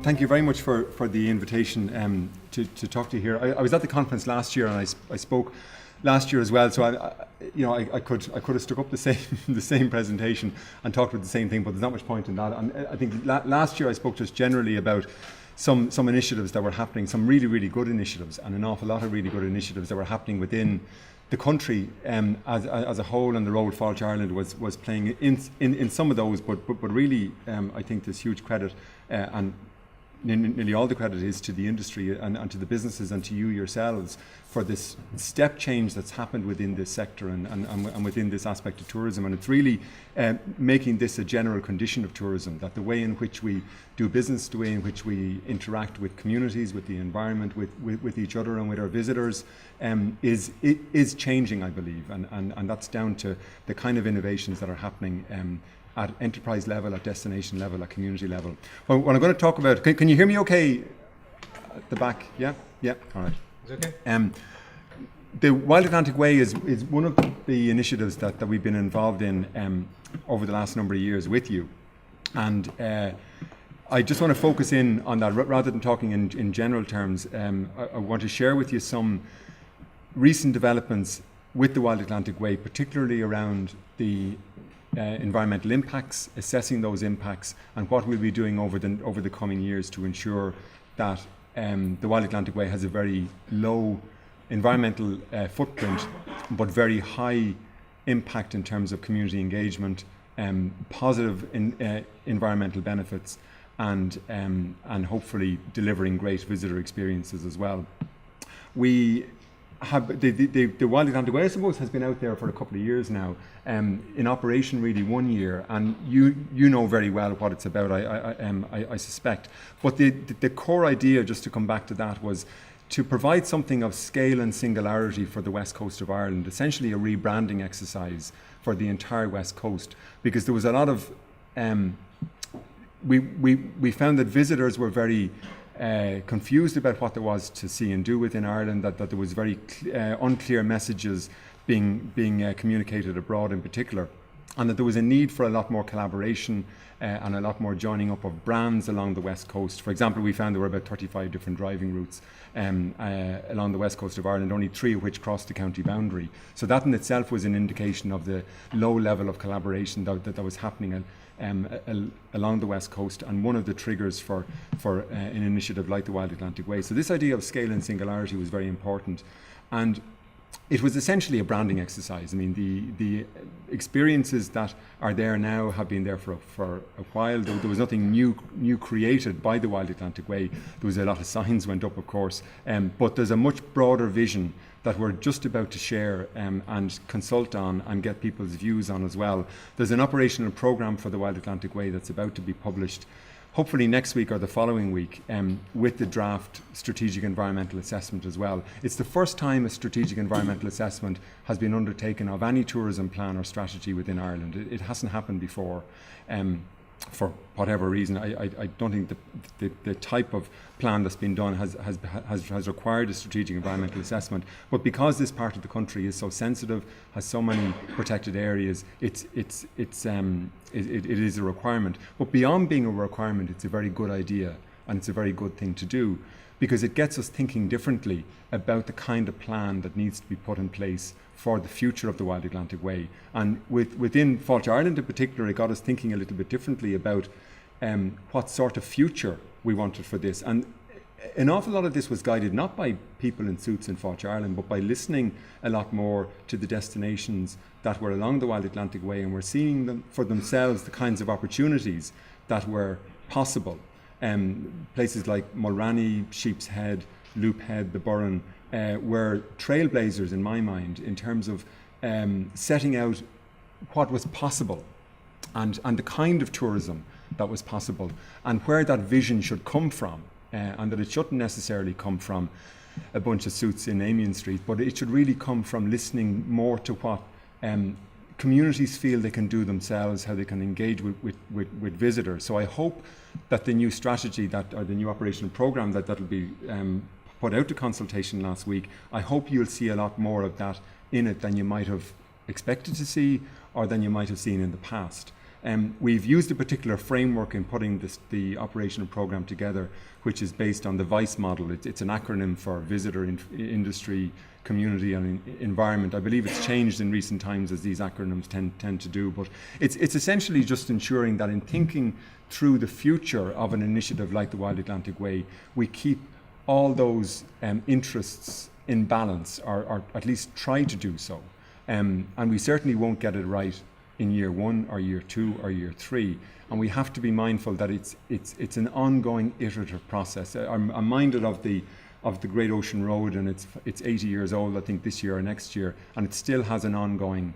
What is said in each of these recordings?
Thank you very much for the invitation to talk to you here. I was at the conference last year and I spoke last year as well, so I could have stuck up the same presentation and talked about the same thing, but there's not much point in that. And I think last year I spoke just generally about some initiatives that were happening, some really good initiatives, and an awful lot of really good initiatives that were happening within the country as a whole, and the role Fáilte Ireland was playing in some of those, but really I think there's huge credit and nearly all the credit is to the industry and to the businesses and to you yourselves for this step change that's happened within this sector and within this aspect of tourism. And it's really making this a general condition of tourism, that the way in which we do business, the way in which we interact with communities, with the environment, with each other and with our visitors is changing, I believe. And that's down to the kind of innovations that are happening at enterprise level, at destination level, at community level. Well, what I'm going to talk about, can you hear me okay at the back? Yeah, all right. Is it okay? The Wild Atlantic Way is one of the initiatives that we've been involved in over the last number of years with you. And I just want to focus in on that, rather than talking in general terms. I want to share with you some recent developments with the Wild Atlantic Way, particularly around the environmental impacts, assessing those impacts, and what we'll be doing over the coming years to ensure that the Wild Atlantic Way has a very low environmental footprint, but very high impact in terms of community engagement, positive environmental benefits, and hopefully delivering great visitor experiences as well. We have the Wild Atlantic Way, I suppose, has been out there for a couple of years now, in operation really 1 year, and you know very well what it's about, I suspect. But the core idea, just to come back to that, was to provide something of scale and singularity for the west coast of Ireland, essentially a rebranding exercise for the entire west coast, because there was a lot of we found that visitors were very confused about what there was to see and do within Ireland, that there was very unclear messages being communicated abroad in particular, and that there was a need for a lot more collaboration and a lot more joining up of brands along the west coast. For example, we found there were about 35 different driving routes along the west coast of Ireland, only 3 of which crossed the county boundary. So that in itself was an indication of the low level of collaboration that was happening along the west coast, and one of the triggers for an initiative like the Wild Atlantic Way. So this idea of scale and singularity was very important, and it was essentially a branding exercise. I mean, the experiences that are there now have been there for a while. There was nothing new created by the Wild Atlantic Way. There was a lot of signs went up, of course, but there's a much broader vision that we're just about to share and consult on and get people's views on as well. There's an operational programme for the Wild Atlantic Way that's about to be published, hopefully next week or the following week, with the draft strategic environmental assessment as well. It's the first time a strategic environmental assessment has been undertaken of any tourism plan or strategy within Ireland. It hasn't happened before. For whatever reason, I don't think the type of plan that's been done has required a strategic environmental assessment. But because this part of the country is so sensitive, has so many protected areas, it is a requirement. But beyond being a requirement, it's a very good idea, and it's a very good thing to do, because it gets us thinking differently about the kind of plan that needs to be put in place for the future of the Wild Atlantic Way. And within Fáilte Ireland in particular, it got us thinking a little bit differently about what sort of future we wanted for this. And an awful lot of this was guided not by people in suits in Fáilte Ireland, but by listening a lot more to the destinations that were along the Wild Atlantic Way, and were seeing them for themselves, the kinds of opportunities that were possible. Places like Mulranny, Sheep's Head, Loop Head, the Burren, were trailblazers in my mind in terms of setting out what was possible and the kind of tourism that was possible, and where that vision should come from, and that it shouldn't necessarily come from a bunch of suits in Amiens Street, but it should really come from listening more to what communities feel they can do themselves, how they can engage with visitors. So I hope that the new strategy or the new operational programme that'll be put out to consultation last week, I hope you'll see a lot more of that in it than you might have expected to see or than you might have seen in the past. We've used a particular framework in putting the operational program together, which is based on the VICE model. It's an acronym for visitor, industry, community and environment. I believe it's changed in recent times, as these acronyms tend to do, but it's essentially just ensuring that in thinking through the future of an initiative like the Wild Atlantic Way, we keep all those interests in balance, or at least try to do so. And we certainly won't get it right in year 1 or year 2 or year 3. And we have to be mindful that it's an ongoing iterative process. I'm minded of the Great Ocean Road, and it's 80 years old, I think, this year or next year, and it still has an ongoing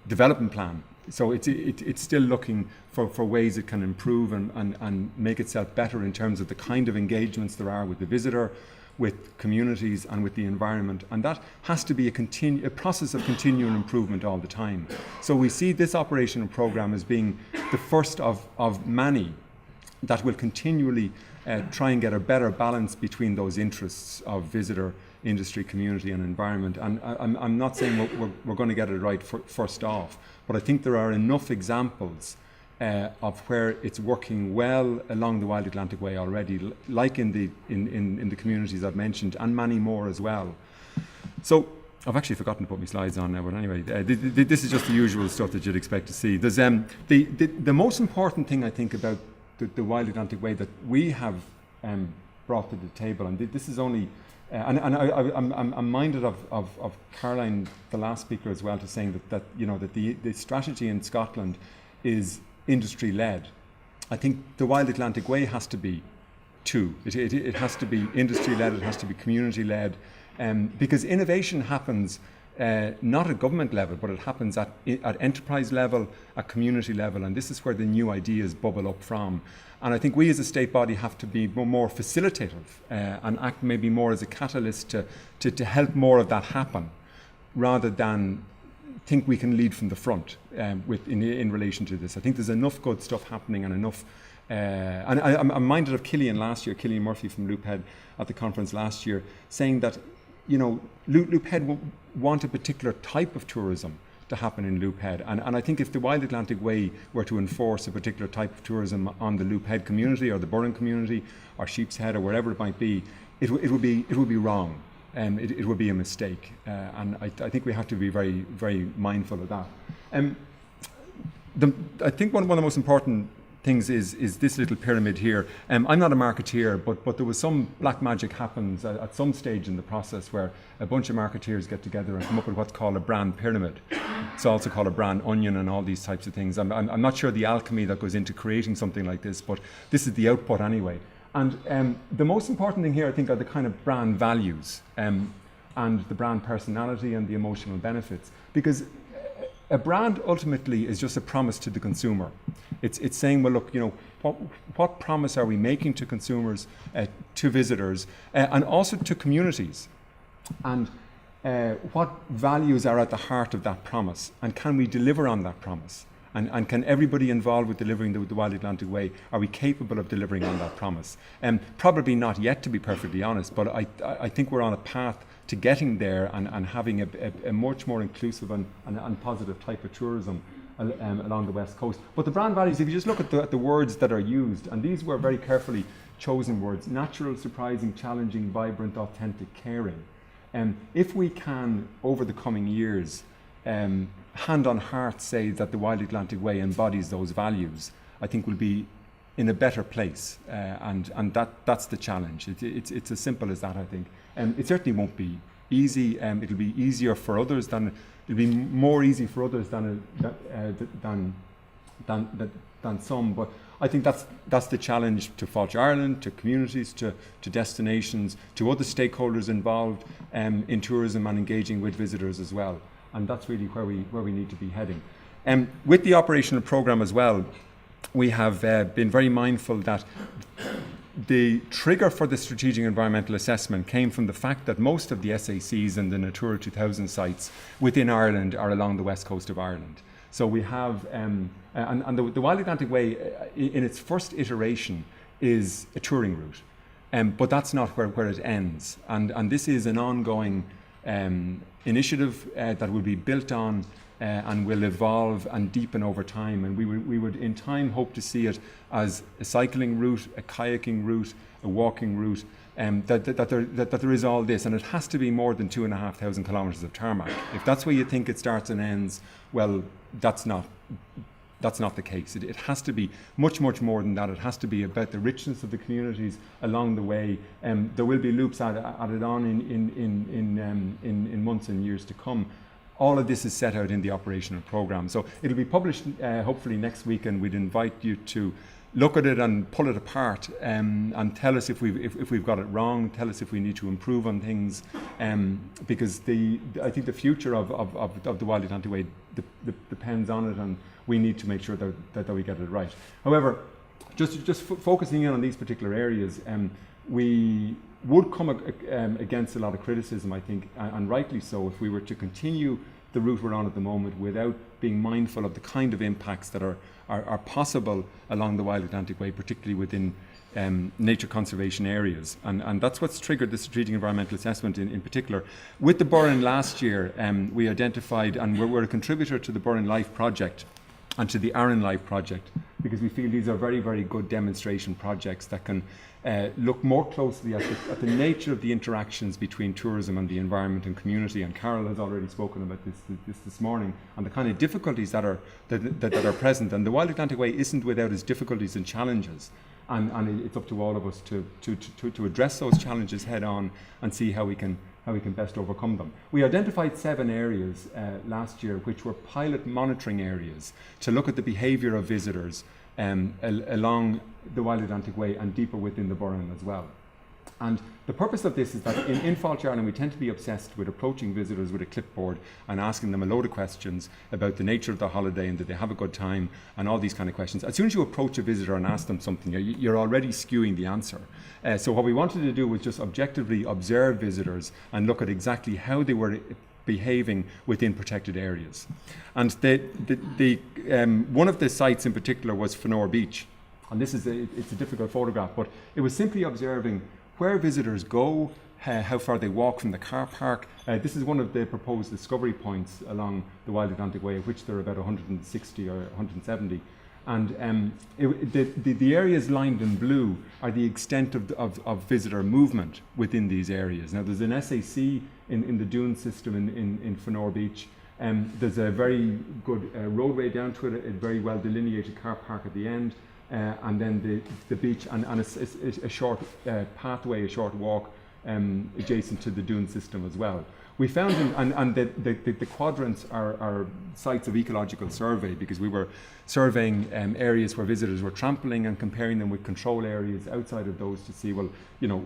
development plan. So it's still looking for ways it can improve and make itself better in terms of the kind of engagements there are with the visitor, with communities and with the environment, and that has to be a process of continual improvement all the time. So we see this operational program as being the first of many that will continually try and get a better balance between those interests of visitor, industry, community and environment. And I'm not saying we're going to get it right first off, but I think there are enough examples of where it's working well along the Wild Atlantic Way already, like in the communities I've mentioned, and many more as well. So I've actually forgotten to put my slides on now, but anyway, this is just the usual stuff that you'd expect to see. There's the most important thing I think about the Wild Atlantic Way that we have brought to the table, and this is only, I'm minded of Caroline, the last speaker, as well, to saying that the strategy in Scotland is industry-led. I think the Wild Atlantic Way has to be too. It has to be industry-led, it has to be community-led, because innovation happens not at government level, but it happens at enterprise level, at community level, and this is where the new ideas bubble up from. And I think we as a state body have to be more facilitative and act maybe more as a catalyst to help more of that happen, rather than think we can lead from the front in relation to this. I think there's enough good stuff happening and enough. And I'm minded of Killian Murphy from Loophead at the conference last year, saying that Loophead want a particular type of tourism to happen in Loophead. And I think if the Wild Atlantic Way were to enforce a particular type of tourism on the Loophead community or the Burren community or Sheep's Head or wherever it might be, it would be wrong. It would be a mistake, and I think we have to be very, very mindful of that. I think one of the most important things is this little pyramid here. I'm not a marketeer, but there was some black magic happens at some stage in the process where a bunch of marketeers get together and come up with what's called a brand pyramid. It's also called a brand onion and all these types of things. I'm not sure the alchemy that goes into creating something like this, but this is the output anyway. And the most important thing here, I think, are the kind of brand values and the brand personality and the emotional benefits. Because a brand ultimately is just a promise to the consumer. It's saying, well, look, what promise are we making to consumers, to visitors, and also to communities? And what values are at the heart of that promise? And can we deliver on that promise? And can everybody involved with delivering the Wild Atlantic Way, are we capable of delivering on that promise? Probably not yet, to be perfectly honest, but I think we're on a path to getting there and having a much more inclusive and positive type of tourism along the West Coast. But the brand values, if you just look at the words that are used, and these were very carefully chosen words: natural, surprising, challenging, vibrant, authentic, caring. If we can, over the coming years, hand on heart say that the Wild Atlantic Way embodies those values, I think we'll be in a better place, and that's the challenge. It's as simple as that, I think. It certainly won't be easy. It'll be easier for others it'll be more easy for others than some. But I think that's the challenge to Fáilte Ireland, to communities, to destinations, to other stakeholders involved in tourism and engaging with visitors as well. And that's really where we need to be heading. With the operational programme as well, we have been very mindful that the trigger for the strategic environmental assessment came from the fact that most of the SACs and the Natura 2000 sites within Ireland are along the west coast of Ireland. So we have, and the Wild Atlantic Way in its first iteration is a touring route, but that's not where it ends. And this is an ongoing initiative that will be built on and will evolve and deepen over time. And we would in time hope to see it as a cycling route, a kayaking route, a walking route, that there is all this, and it has to be more than 2,500 kilometres of tarmac. If that's where you think it starts and ends, well, that's not the case. It has to be much more than that. It has to be about the richness of the communities along the way. There will be loops added on in months and years to come. All of this is set out in the operational programme. So it'll be published hopefully next week, and we'd invite you to look at it and pull it apart, and tell us if we've got it wrong. Tell us if we need to improve on things, because I think the future of the Wild Atlantic Way depends on it, and we need to make sure that we get it right. However, just focusing in on these particular areas, we would come against a lot of criticism, I think, and rightly so, if we were to continue the route we're on at the moment without being mindful of the kind of impacts that are possible along the Wild Atlantic Way, particularly within nature conservation areas. And that's what's triggered the strategic environmental assessment in particular. With the Burren last year, we identified, and we're a contributor to the Burren Life project and to the Arran Life project, because we feel these are very, very good demonstration projects that can look more closely at the nature of the interactions between tourism and the environment and community. And Carol has already spoken about this morning, and the kind of difficulties that are present. And the Wild Atlantic Way isn't without its difficulties and challenges. And it's up to all of us to address those challenges head on and see how we can best overcome them. We identified 7 areas last year which were pilot monitoring areas to look at the behaviour of visitors along the Wild Atlantic Way and deeper within the Burren as well. And the purpose of this is that in Fáilte, Ireland, we tend to be obsessed with approaching visitors with a clipboard and asking them a load of questions about the nature of the holiday and did they have a good time and all these kind of questions. As soon as you approach a visitor and ask them something, you're already skewing the answer. So what we wanted to do was just objectively observe visitors and look at exactly how they were behaving within protected areas. And one of the sites in particular was Fenor Beach. And it's a difficult photograph, but it was simply observing where visitors go, how far they walk from the car park. This is one of the proposed discovery points along the Wild Atlantic Way, of which there are about 160 or 170. And the areas lined in blue are the extent of visitor movement within these areas. Now, there's an SAC in the dune system in Fenor Beach. There's a very good roadway down to it, a very well delineated car park at the end. And then the beach and a short pathway, a short walk adjacent to the dune system as well. We found, and the quadrants are sites of ecological survey, because we were surveying areas where visitors were trampling and comparing them with control areas outside of those to see, well, you know,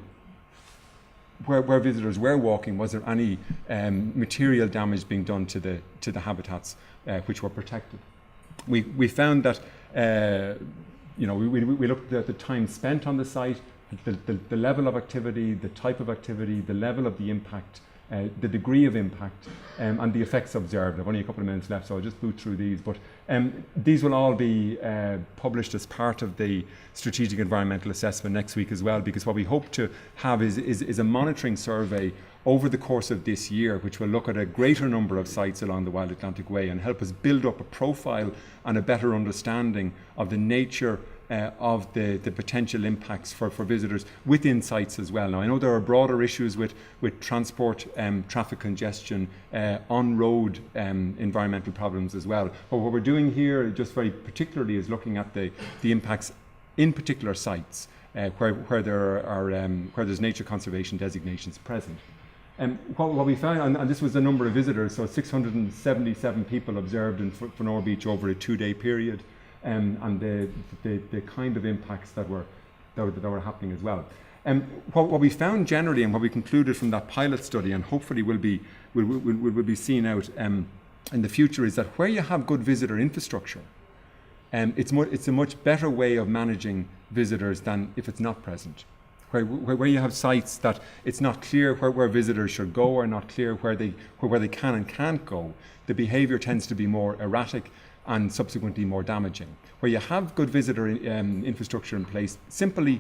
where visitors were walking, was there any material damage being done to the habitats which were protected. We found that we looked at the time spent on the site, the level of activity, the type of activity, the level of the impact, the degree of impact, and the effects observed. I've only a couple of minutes left, so I'll just boot through these. But these will all be published as part of the strategic environmental assessment next week as well, because what we hope to have is a monitoring survey over the course of this year, which will look at a greater number of sites along the Wild Atlantic Way and help us build up a profile and a better understanding of the nature of the potential impacts for visitors within sites as well. Now, I know there are broader issues with transport, traffic congestion, on-road environmental problems as well. But what we're doing here, just very particularly, is looking at the impacts in particular sites where there's nature conservation designations present. What we found, and this was the number of visitors, so 677 people observed in Fenor Beach over a 2-day period, and the kind of impacts that were happening as well. What we found generally, and what we concluded from that pilot study, and hopefully will be seen out in the future, is that where you have good visitor infrastructure, it's a much better way of managing visitors than if it's not present. Where you have sites that it's not clear where visitors should go, or not clear where they can and can't go, the behaviour tends to be more erratic and subsequently more damaging. Where you have good visitor infrastructure in place, simply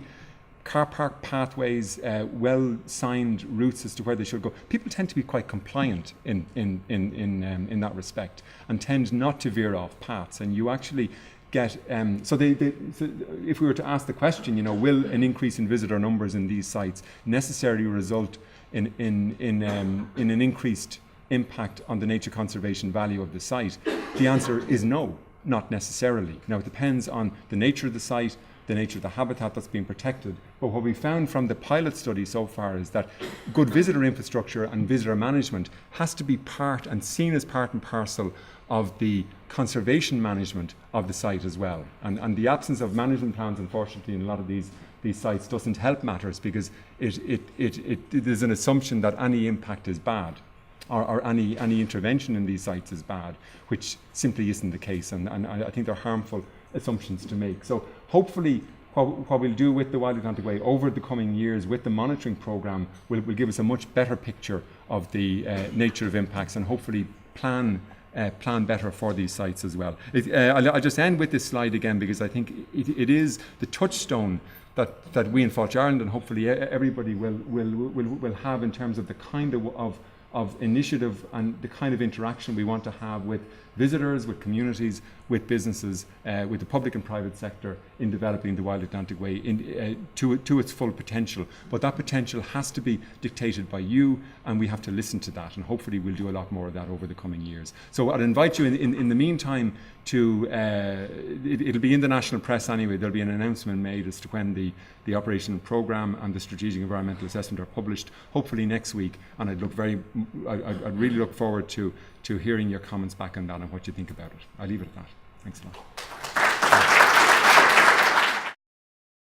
car park pathways, well-signed routes as to where they should go. People tend to be quite compliant in that respect and tend not to veer off paths. And you actually get so if we were to ask the question, you know, will an increase in visitor numbers in these sites necessarily result in an increased impact on the nature conservation value of the site? The answer is no, not necessarily. Now, it depends on the nature of the site, the nature of the habitat that's being protected. But what we found from the pilot study so far is that good visitor infrastructure and visitor management has to be part and seen as part and parcel of the conservation management of the site as well. And the absence of management plans, unfortunately, in a lot of these sites doesn't help matters, because there's an assumption that any impact is bad, or any intervention in these sites is bad, which simply isn't the case. And I think they're harmful assumptions to make. So hopefully what we'll do with the Wild Atlantic Way over the coming years with the monitoring programme will give us a much better picture of the nature of impacts, and hopefully plan better for these sites as well. I'll just end with this slide again, because I think it is the touchstone that we in Fáilte Ireland, and hopefully everybody will have in terms of the kind of initiative and the kind of interaction we want to have with visitors, with communities, with businesses, with the public and private sector in developing the Wild Atlantic Way to its full potential. But that potential has to be dictated by you, and we have to listen to that, and hopefully we'll do a lot more of that over the coming years. So I'd invite you in the meantime to, it'll be in the national press anyway, there'll be an announcement made as to when the operational programme and the strategic environmental assessment are published, hopefully next week, and I'd really look forward to hearing your comments back on that and what you think about it. I'll leave it at that. Thanks a lot.